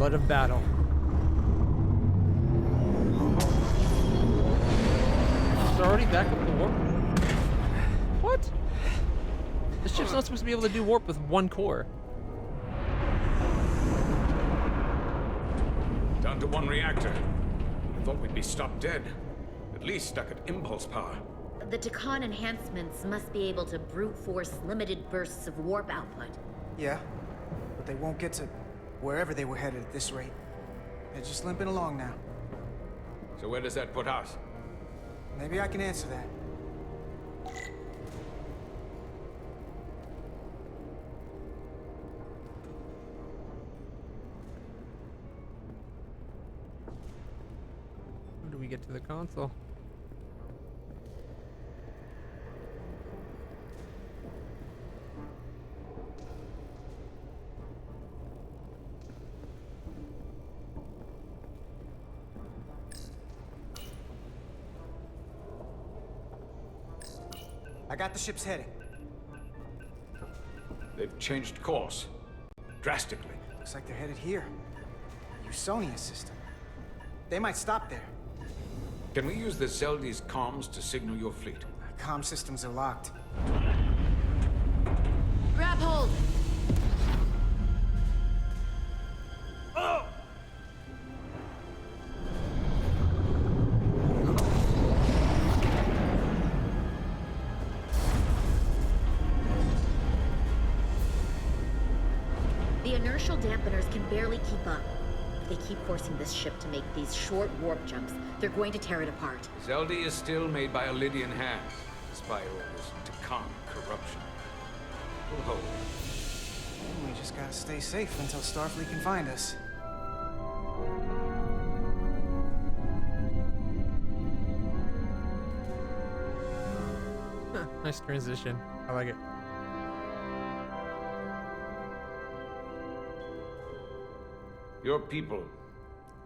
Flood of battle. It's already back up to warp? What? The ship's not supposed to be able to do warp with one core. Down to one reactor. I thought we'd be stopped dead. At least stuck at impulse power. The Takan enhancements must be able to brute force limited bursts of warp output. Yeah, but they won't get to wherever they were headed at this rate. They're just limping along now. So where does that put us? Maybe I can answer that. How do we get to the console? I got the ship's heading. They've changed course. Drastically. Looks like they're headed here. Usonia system. They might stop there. Can we use the Zeldi's comms to signal your fleet? Comm systems are locked. Grab hold! The inertial dampeners can barely keep up. If they keep forcing this ship to make these short warp jumps, they're going to tear it apart. Zeldi is still made by Lydian hands, despite all this Takan corruption. We'll hold. We just gotta stay safe until Starfleet can find us. Huh, nice transition. I like it. Your people.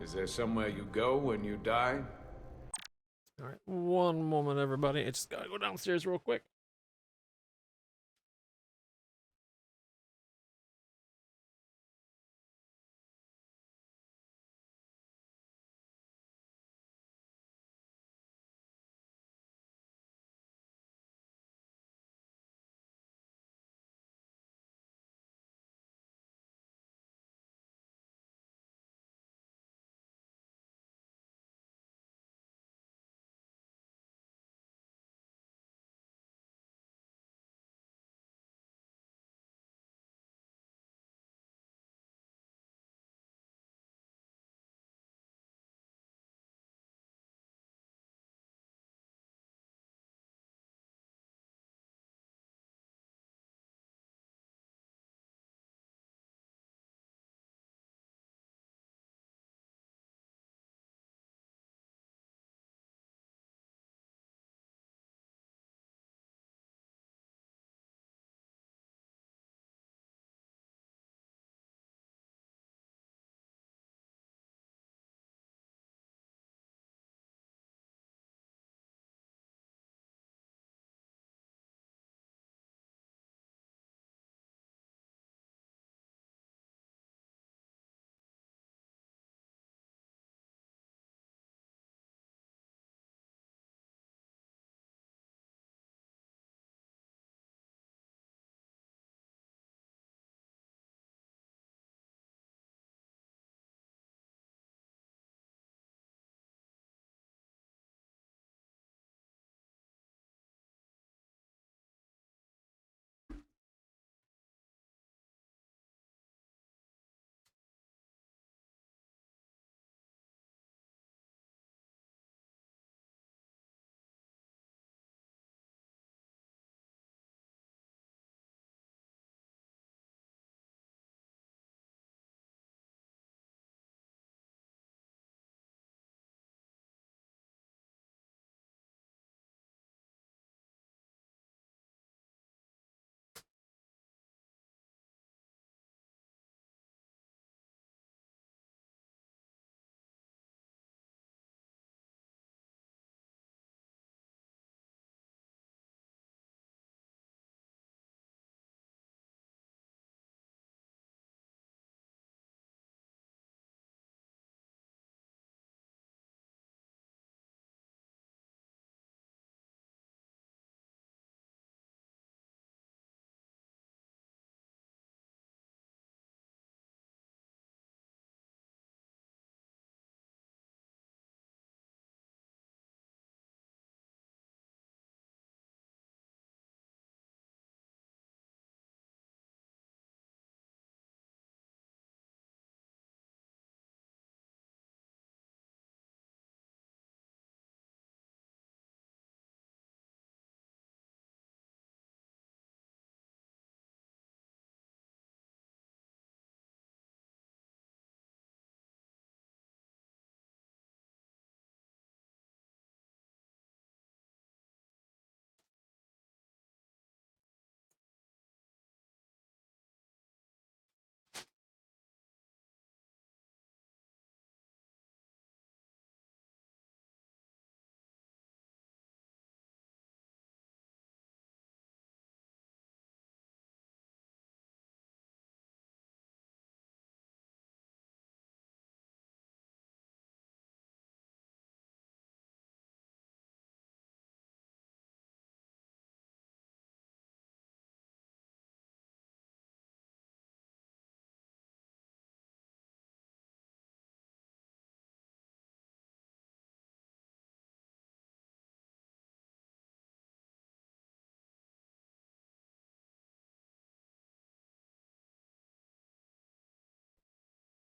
Is there somewhere you go when you die? All right, one moment, everybody. I just gotta go downstairs real quick.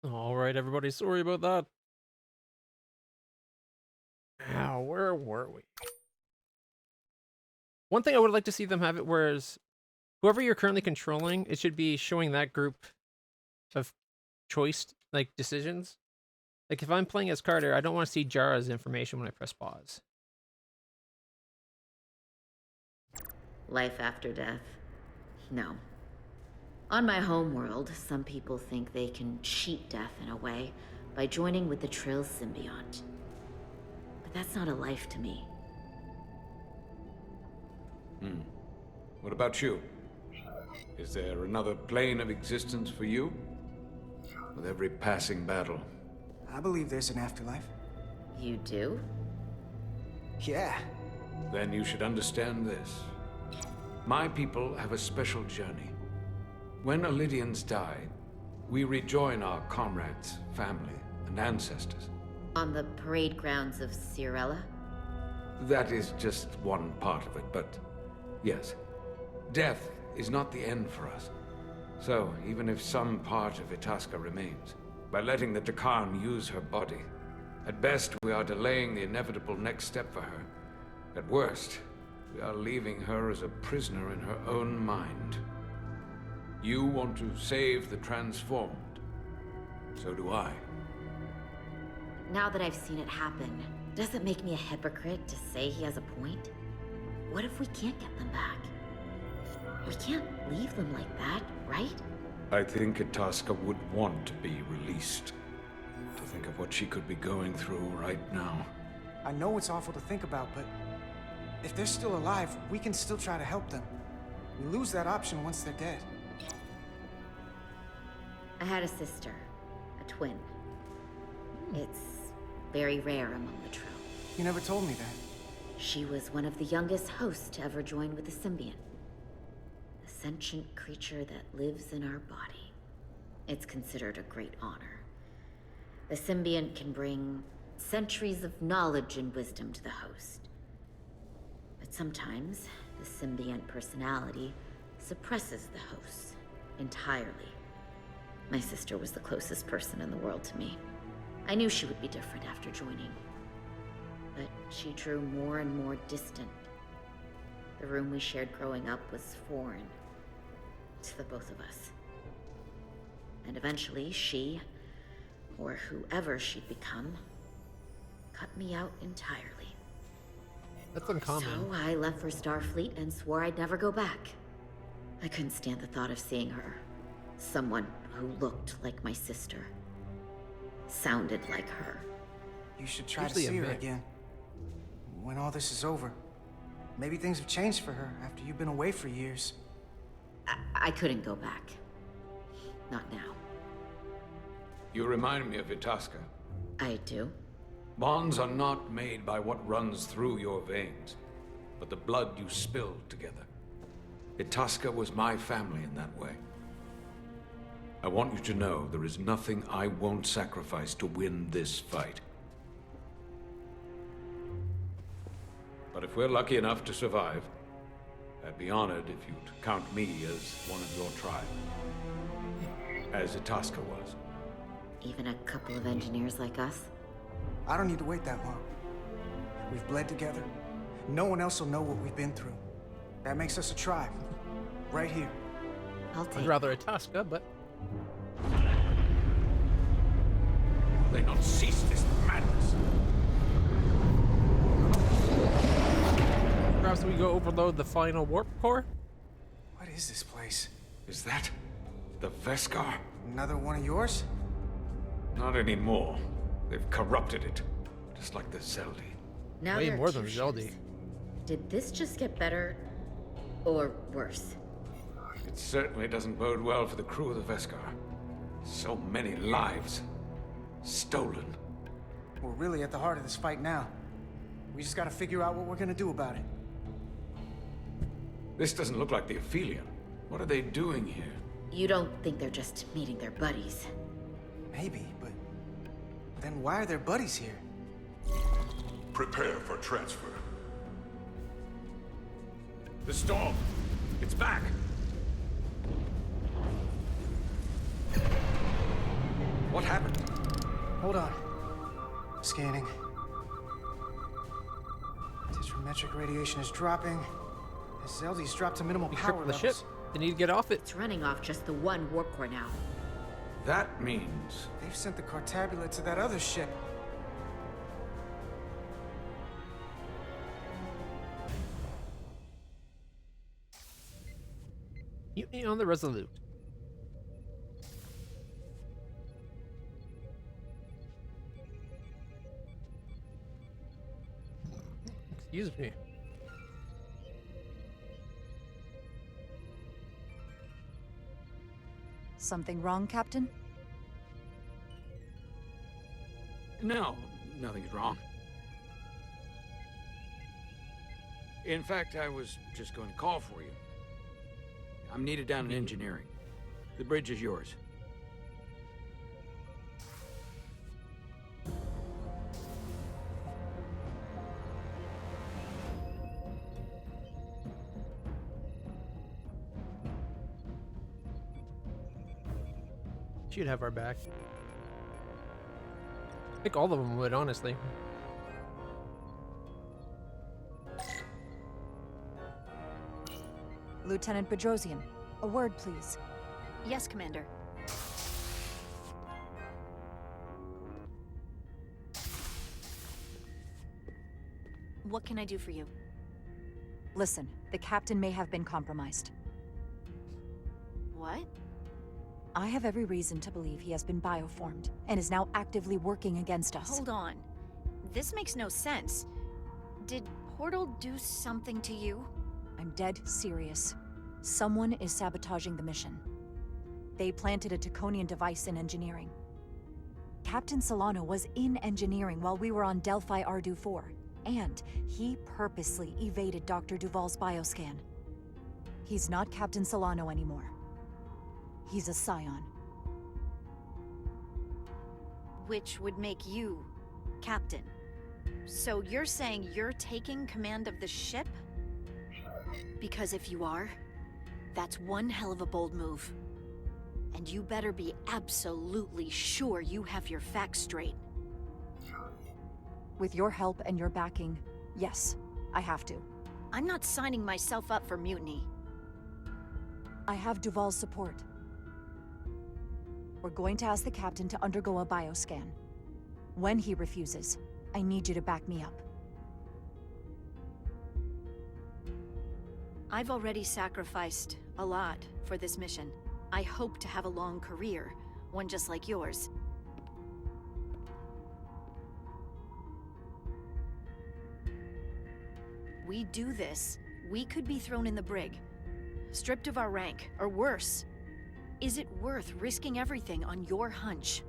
All right, everybody. Sorry about that. Now, where were we? One thing I would like to see them have it, whereas whoever you're currently controlling, it should be showing that group of choice, like, decisions. Like, if I'm playing as Carter, I don't want to see Jara's information when I press pause. Life after death? No. On my homeworld, some people think they can cheat death in a way by joining with the Trill's symbiont. But that's not a life to me. What about you? Is there another plane of existence for you? With every passing battle. I believe there's an afterlife. You do? Yeah. Then you should understand this. My people have a special journey. When Illydians die, we rejoin our comrades, family, and ancestors. On the parade grounds of Cirella? That is just one part of it, but yes. Death is not the end for us. So, even if some part of Itasca remains, by letting the Dakarn use her body, at best we are delaying the inevitable next step for her. At worst, we are leaving her as a prisoner in her own mind. You want to save the transformed. So do I. Now that I've seen it happen, does it make me a hypocrite to say he has a point? What if we can't get them back? We can't leave them like that, right? I think Itasca would want to be released. To think of what she could be going through right now. I know it's awful to think about, but if they're still alive, we can still try to help them. We lose that option once they're dead. I had a sister, a twin. It's very rare among the Trill. You never told me that. She was one of the youngest hosts to ever join with the symbiont. A sentient creature that lives in our body. It's considered a great honor. The symbiont can bring centuries of knowledge and wisdom to the host. But sometimes, the symbiont personality suppresses the host entirely. My sister was the closest person in the world to me. I knew she would be different after joining. But she drew more and more distant. The room we shared growing up was foreign to the both of us. And eventually she, or whoever she'd become, cut me out entirely. That's uncommon. So I left for Starfleet and swore I'd never go back. I couldn't stand the thought of seeing her. Someone who looked like my sister. Sounded like her. You should try Usually to a see her myth. again. When all this is over. Maybe things have changed for her after you've been away for years. I couldn't go back. Not now. You remind me of Itasca. I do? Bonds are not made by what runs through your veins, but the blood you spilled together. Itasca was my family in that way. I want you to know there is nothing I won't sacrifice to win this fight. But if we're lucky enough to survive, I'd be honored if you'd count me as one of your tribe. As Itasca was. Even a couple of engineers like us? I don't need to wait that long. We've bled together. No one else will know what we've been through. That makes us a tribe. Right here. I'll I'd take rather a Tosca, but They not cease this madness. perhaps we go overload the final warp core? What is this place? Is that the Veskar? Another one of yours? Not anymore. They've corrupted it, just like the Zeldi. Now Way there are more than two Zeldi. ships. Did this just get better or worse? It certainly doesn't bode well for the crew of the Veskar. So many lives stolen. We're really at the heart of this fight now. We just gotta figure out what we're gonna do about it. This doesn't look like the Aphelion. What are they doing here? You don't think they're just meeting their buddies? Maybe, but then why are their buddies here? Prepare for transfer. The storm! It's back! What happened? Hold on. Scanning. Tetrametric radiation is dropping. Zeldy's dropped to minimal You power crippled the levels. ship. They need to get off it. It's running off just the one warp core now. That means... They've sent the Cartabula to that other ship. Mutiny on the Resolute. Excuse me. Something wrong, Captain? No, nothing's wrong. In fact, I was just going to call for you. I'm needed down in engineering. The bridge is yours. She'd have our back. I think all of them would, honestly. Lieutenant Bedrosian, a word, please. Yes, Commander. What can I do for you? Listen, the captain may have been compromised. What? I have every reason to believe he has been bioformed and is now actively working against us. Hold on. This makes no sense. Did Portal do something to you? I'm dead serious. Someone is sabotaging the mission. They planted a Taconian device in engineering. Captain Solano was in engineering while we were on Delphi Ardu 4, and he purposely evaded Dr. Duval's bioscan. He's not Captain Solano anymore. He's a Scion. Which would make you Captain. So you're saying you're taking command of the ship? Because if you are, that's one hell of a bold move. And you better be absolutely sure you have your facts straight. With your help and your backing, yes, I have to. I'm not signing myself up for mutiny. I have Duval's support. We're going to ask the captain to undergo a bioscan. When he refuses, I need you to back me up. I've already sacrificed a lot for this mission. I hope to have a long career, one just like yours. We do this, we could be thrown in the brig, stripped of our rank, or worse. Is it worth risking everything on your hunch?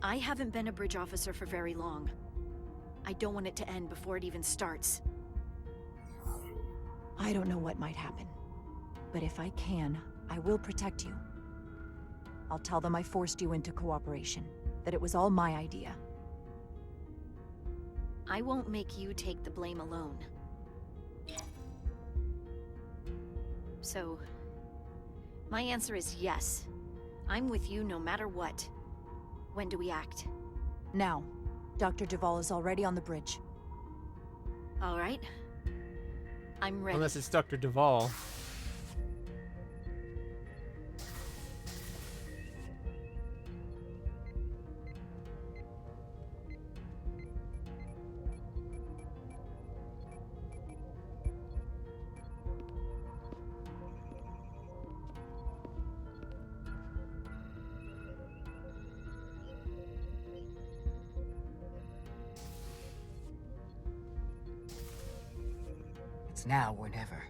I haven't been a bridge officer for very long. I don't want it to end before it even starts. I don't know what might happen, but if I can, I will protect you. I'll tell them I forced you into cooperation, that it was all my idea. I won't make you take the blame alone. So, my answer is yes. I'm with you no matter what. When do we act? Now, Dr. Duval is already on the bridge. All right. I'm ready. Unless it's Dr. Duval. It's now or never.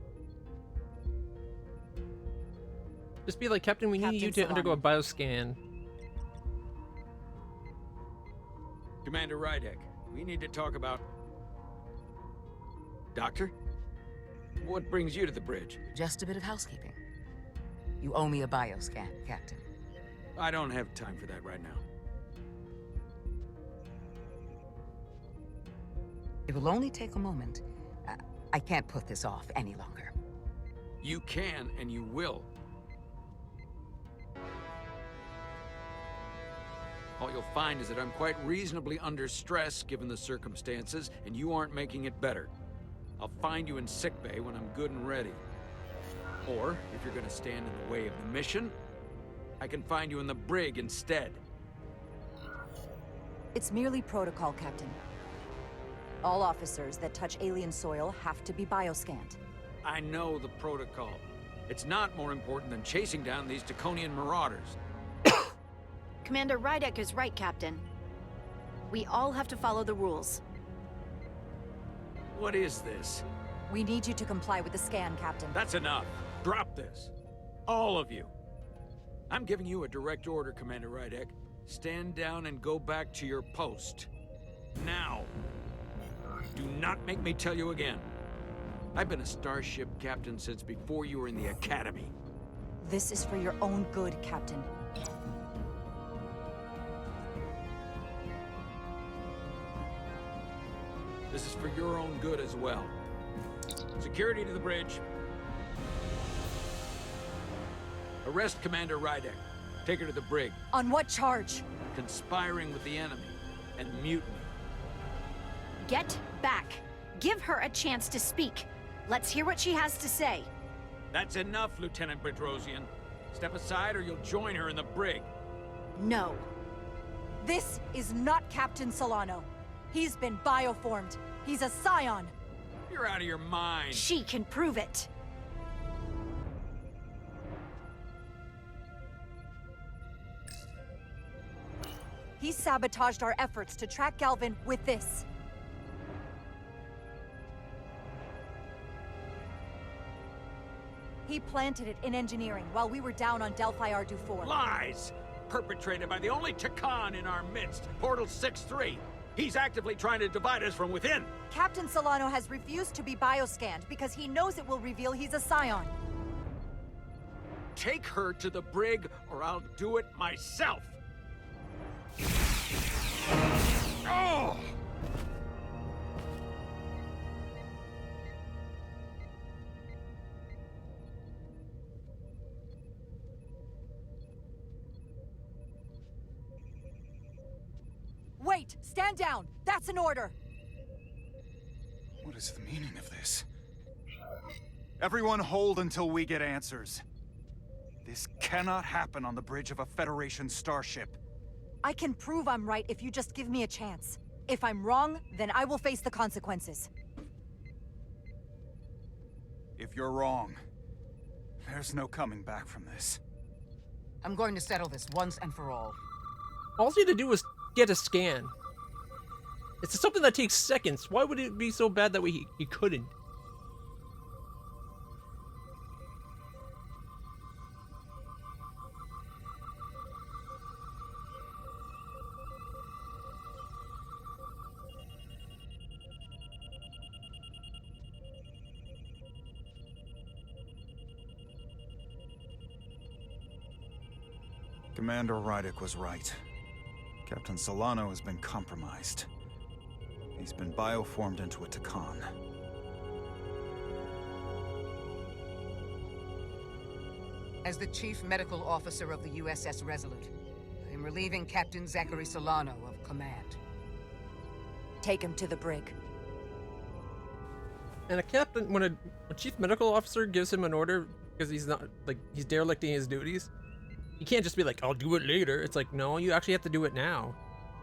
Just be like, Captain, we need Captain you to undergo a Solano. bioscan. Commander Rydek, we need to talk about... Doctor? What brings you to the bridge? Just a bit of housekeeping. You owe me a bioscan, Captain. I don't have time for that right now. It will only take a moment. I can't put this off any longer. You can, and you will. All you'll find is that I'm quite reasonably under stress given the circumstances, and you aren't making it better. I'll find you in sickbay when I'm good and ready. Or, if you're gonna stand in the way of the mission, I can find you in the brig instead. It's merely protocol, Captain. All officers that touch alien soil have to be bioscanned. I know the protocol. It's not more important than chasing down these Draconian marauders. Commander Rydek is right, Captain. We all have to follow the rules. What is this? We need you to comply with the scan, Captain. That's enough. Drop this. All of you. I'm giving you a direct order, Commander Rydek. Stand down and go back to your post. Now. Do not make me tell you again. I've been a starship captain since before you were in the academy. This is for your own good, Captain. This is for your own good as well. Security to the bridge. Arrest Commander Rydek. Take her to the brig. On what charge? Conspiring with the enemy and mutiny. Get back. Give her a chance to speak. Let's hear what she has to say. That's enough, Lieutenant Bedrosian. Step aside or you'll join her in the brig. No. This is not Captain Solano. He's been bioformed. He's a scion. You're out of your mind. She can prove it. He sabotaged our efforts to track Galvin with this. He planted it in engineering while we were down on Delphi Ardu 4. Lies! Perpetrated by the only Takan in our midst, Portal 6-3. He's actively trying to divide us from within. Captain Solano has refused to be bioscanned because he knows it will reveal he's a scion. Take her to the brig or I'll do it myself. Oh! Wait! Stand down! That's an order! What is the meaning of this? Everyone hold until we get answers. This cannot happen on the bridge of a Federation starship. I can prove I'm right if you just give me a chance. If I'm wrong, then I will face the consequences. If you're wrong, there's no coming back from this. I'm going to settle this once and for all. All you had to do was get a scan. It's something that takes seconds. Why would it be so bad that he couldn't? Commander Rydek was right. Captain Solano has been compromised. He's been bioformed into a Takan. As the Chief Medical Officer of the USS Resolute, I am relieving Captain Zachary Solano of command. Take him to the brig. And a captain, when a chief medical officer gives him an order because he's not, like, he's derelicting his duties, you can't just be like, I'll do it later. It's like, no, you actually have to do it now.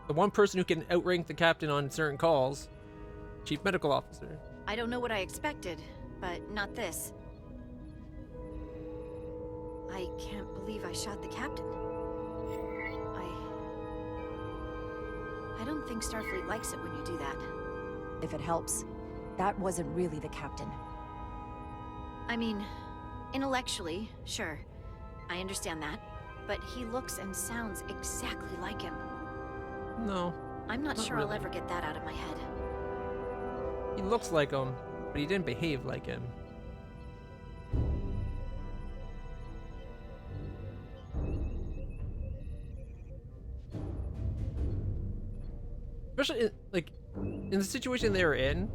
The one person who can outrank the captain on certain calls, chief medical officer. I don't know what I expected, but not this. I can't believe I shot the captain. I don't think Starfleet likes it when you do that. If it helps, that wasn't really the captain. I mean, intellectually, sure. I understand that. But he looks and sounds exactly like him. No. I'm not sure really. I'll ever get that out of my head. He looks like him, but he didn't behave like him. Especially in the situation they were in,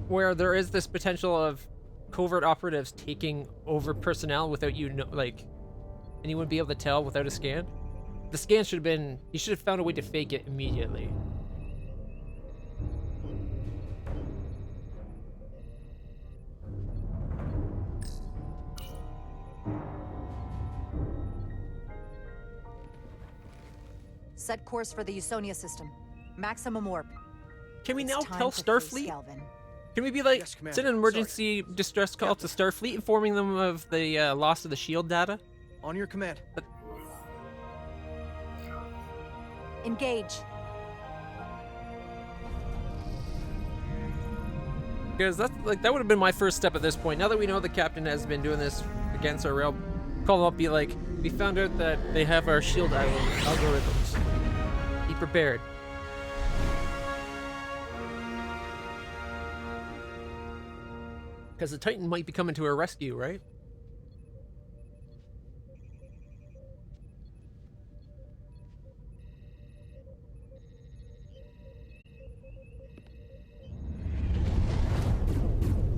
where there is this potential of covert operatives taking over personnel without anyone be able to tell without a scan. The scan should have been... He should have found a way to fake it immediately. Set course for the Usonia system. Maximum warp. Can we It's now time tell to face Starfleet? Galvin. Can we be like, Yes, Commander. send an emergency distress call Captain. to Starfleet, informing them of the loss of the shield data? On your command. Engage. Because that's like that would have been my first step at this point. Now that we know the captain has been doing this against our rail, call them up, be like, we found out that they have our shield algorithms. Be prepared. Because the Titan might be coming to our rescue, right?